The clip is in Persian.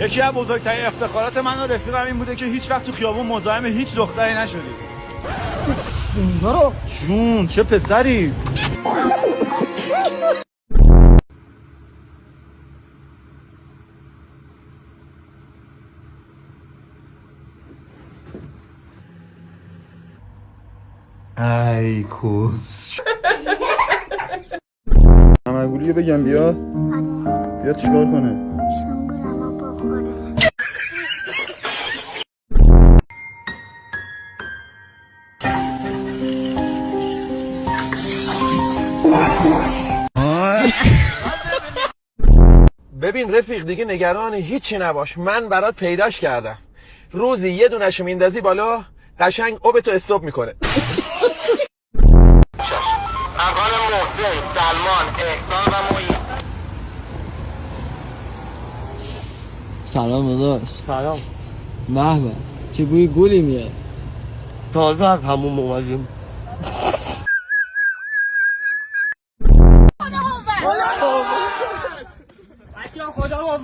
یکی از بزرگترین افتخارات من و رفیقم این بوده که هیچ وقت تو خیابون مزاحم هیچ دختری نشدیم. برو جون چه پسری. ای کوس همگولیه بگم بیا. بیا چیکار کنه؟ شنگولمو بخوره. ببین رفیق دیگه نگران هیچی نباش، من برات پیداش کردم. روزی یه دونشو میندازی بالا قشنگ اوبتو استوب میکنه. اقال محسن، سلمان، احسان و محیط. سلام داداش. سلام. به به چه بوی گلی میاد. تازه از همون اومدیم. خدا